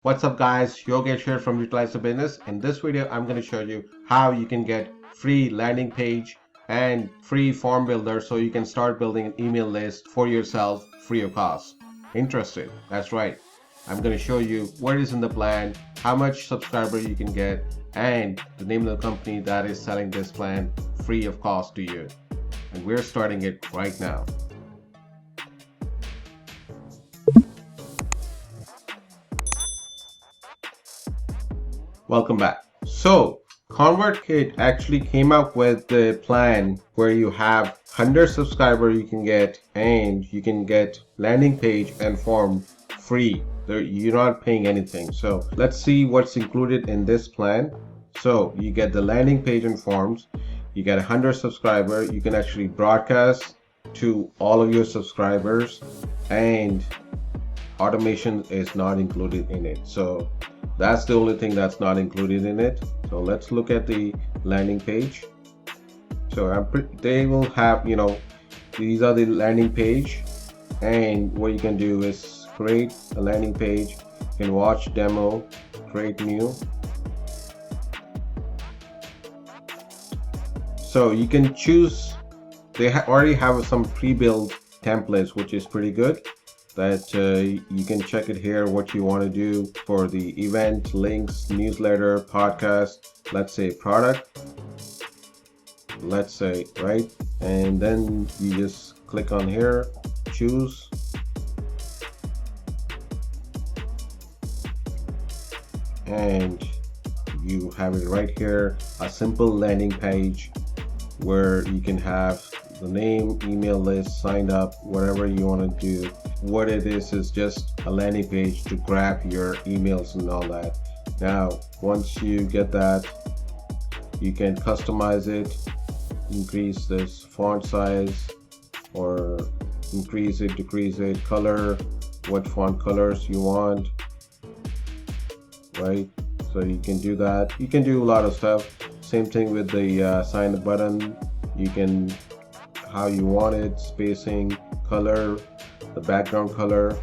What's up guys, Yogesh here from Utilize the Business. In this video, I'm going to show you how you can get free landing page and free form builder so you can start building an email list for yourself free of cost. Interested? That's right. I'm going to show you what is in the plan, how much subscriber you can get, and the name of the company that is selling this plan free of cost to you. And we're starting it right now. Welcome back. So Convertkit actually came up with the plan where you have 100 subscribers you can get, and you can get landing page and form free. You're not paying anything. So let's see what's included in this plan. So you get the landing page and forms. You get 100 subscribers. You can actually broadcast to all of your subscribers, and automation is not included in it. So that's the only thing that's not included in it. So let's look at the landing page. So they will have, these are the landing page, and what you can do is create a landing page. You can watch demo, create new. So you can choose, they already have some pre-built templates, which is pretty good. That you can check it here what you want to do for the event, links, newsletter, podcast, let's say product, let's say, right? And then you just click on here, choose, and you have it right here, a simple landing page where you can have the name, email list, sign up, whatever you want to do. What it is just a landing page to grab your emails and all that. Now once you get that, you can customize it, increase this font size, or increase it, decrease it, color, what font colors you want, right? So you can do that. You can do a lot of stuff. Same thing with the sign up button. You can, how you want it, spacing, color, the background color,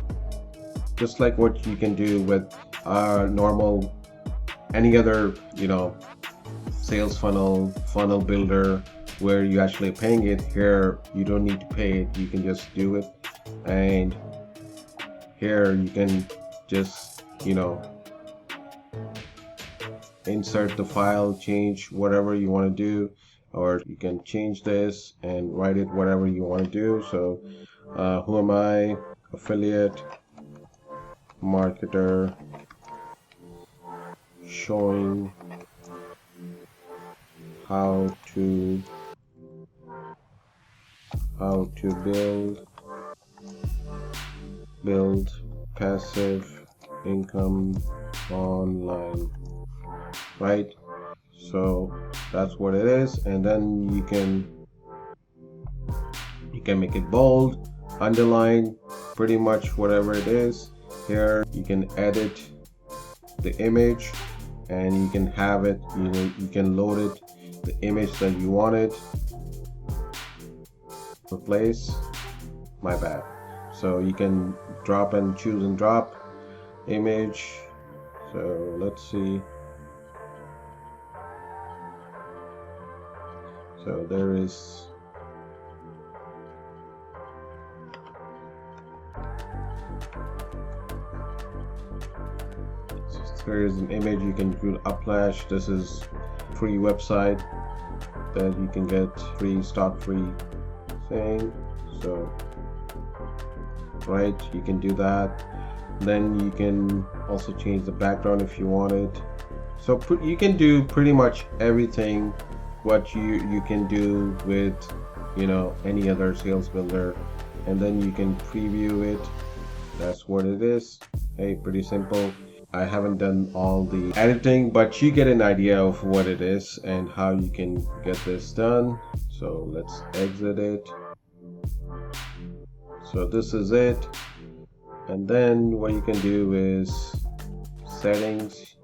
just like what you can do with normal any other sales funnel builder, where you actually paying it. Here you don't need to pay it, you can just do it. And here you can just insert the file, change whatever you want to do, or you can change this and write it whatever you want to do. So who am I? Affiliate marketer showing how to build passive income online, right? So that's what it is. And then you can make it bold, underline, pretty much whatever it is. Here you can edit the image, and you can have it, you can load it, the image that you wanted. Replace, my bad. So you can drop and choose and drop image. So let's see. So there is an image. You can do Uplash. This is free website that you can get free, stock free thing. So right, you can do that. Then you can also change the background if you want it. So you can do pretty much everything what you can do with any other sales builder. And then you can preview it. That's what it is. Hey, pretty simple. I haven't done all the editing, but you get an idea of what it is and how you can get this done. So let's exit it. So this is it. And then what you can do is settings.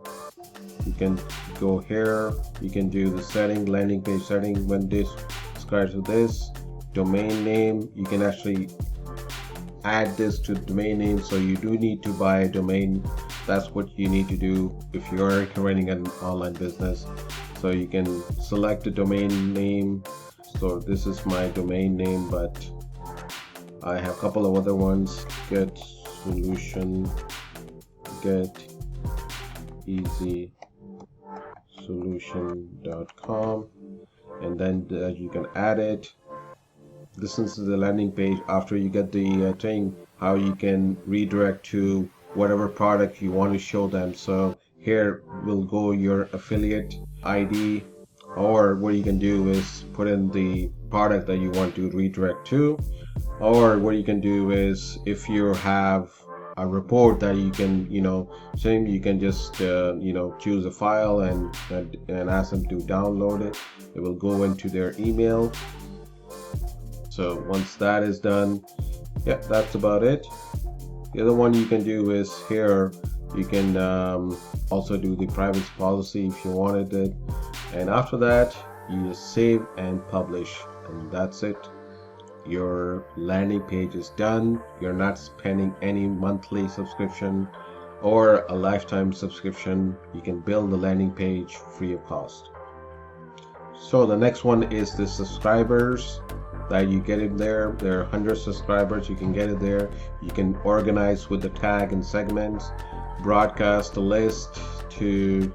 You can go here, you can do the setting, landing page setting, when this describes with this domain name. You can actually add this to domain name, so you do need to buy a domain That's what you need to do if you're running an online business. So you can select a domain name. So this is my domain name, but I have a couple of other ones. Get solution, get easy solution.com, and then you can add it. This is the landing page. After you get the thing, how you can redirect to whatever product you want to show them. So here will go your affiliate ID, or what you can do is put in the product that you want to redirect to, or what you can do is if you have a report that you can, same, you can just choose a file and ask them to download it. It will go into their email. So once that is done, yeah, that's about it. The other one you can do is here you can also do the privacy policy if you wanted it, and after that you just save and publish, and that's it. Your landing page is done. You're not spending any monthly subscription or a lifetime subscription. You can build the landing page free of cost. So the next one is the subscribers that you get in there. There are 100 subscribers, you can get it there. You can organize with the tag and segments, broadcast the list to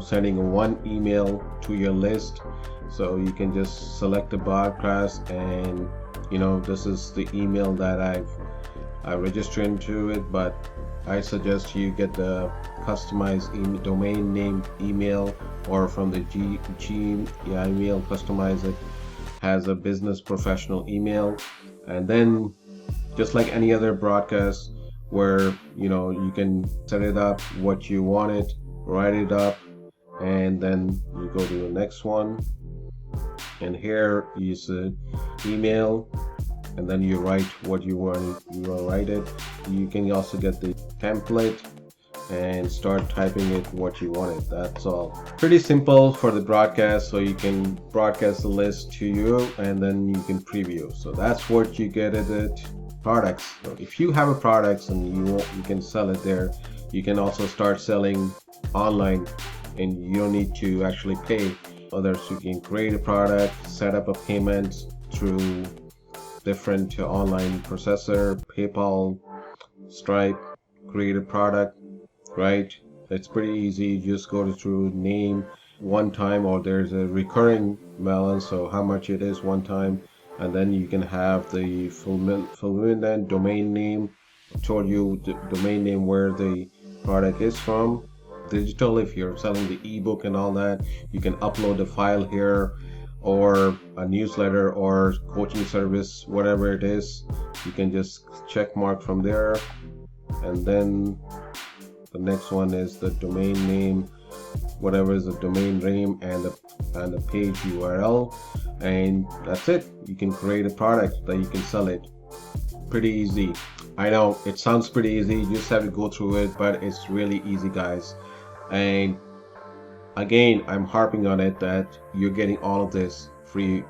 sending one email to your list. So you can just select the broadcast, and this is the email that I registered into it, but I suggest you get the customized domain name email, or from the Gmail, customize it, has a business professional email. And then just like any other broadcast where you can set it up what you want it, write it up, and then you go to the next one, and here you use email, and then you write what you want to write it. You can also get the template and start typing it what you want it. That's all. Pretty simple for the broadcast. So you can broadcast the list to you, and then you can preview. So that's what you get at it. Products. So if you have a product and you can sell it there, you can also start selling online, and you don't need to actually pay others. You can create a product, set up a payment through different online processor, PayPal, Stripe, create a product, right? It's pretty easy. You just go through name one time, or there's a recurring balance, so how much it is one time, and then you can have the fulfillment domain name. I told you the domain name where the product is from. Digital, if you're selling the ebook and all that, you can upload a file here, or a newsletter or coaching service, whatever it is, you can just check mark from there. And then the next one is the domain name, whatever is the domain name, and the page URL, and that's it. You can create a product that you can sell it. Pretty easy. I know it sounds pretty easy, you just have to go through it, but it's really easy, guys. And again, I'm harping on it that you're getting all of this free.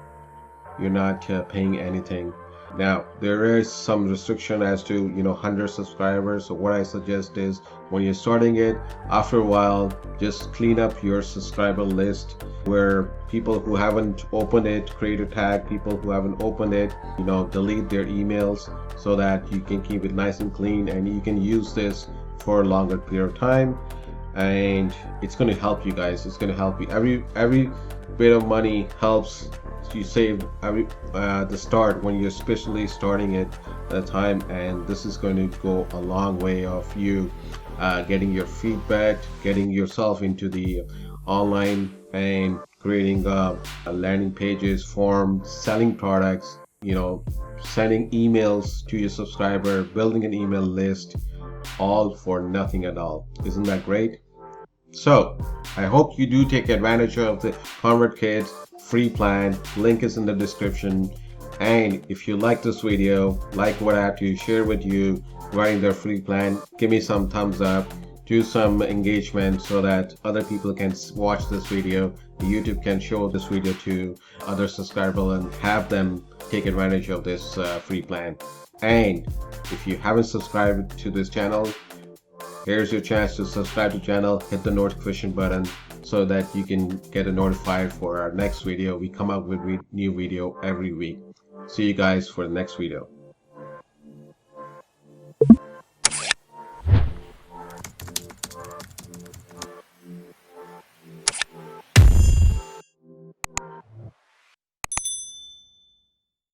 You're not paying anything. Now, there is some restriction as to 100 subscribers. So what I suggest is, when you're starting it, after a while, just clean up your subscriber list, where people who haven't opened it, create a tag. People who haven't opened it, delete their emails, so that you can keep it nice and clean, and you can use this for a longer period of time. And it's going to help you guys. It's going to help you. Every bit of money helps you save the start, when you're especially starting it at a time. And this is going to go a long way of you getting your feedback, getting yourself into the online, and creating landing pages, forms, selling products, sending emails to your subscriber, building an email list, all for nothing at all. Isn't that great? So I hope you do take advantage of the Convertkit free plan. Link is in the description. And if you like this video, like what I have to share with you regarding their free plan, give me some thumbs up, do some engagement, so that other people can watch this video. YouTube can show this video to other subscribers and have them take advantage of this free plan. And if you haven't subscribed to this channel, here's your chance to subscribe to the channel, hit the notification button so that you can get notified for our next video. We come out with new video every week. See you guys for the next video.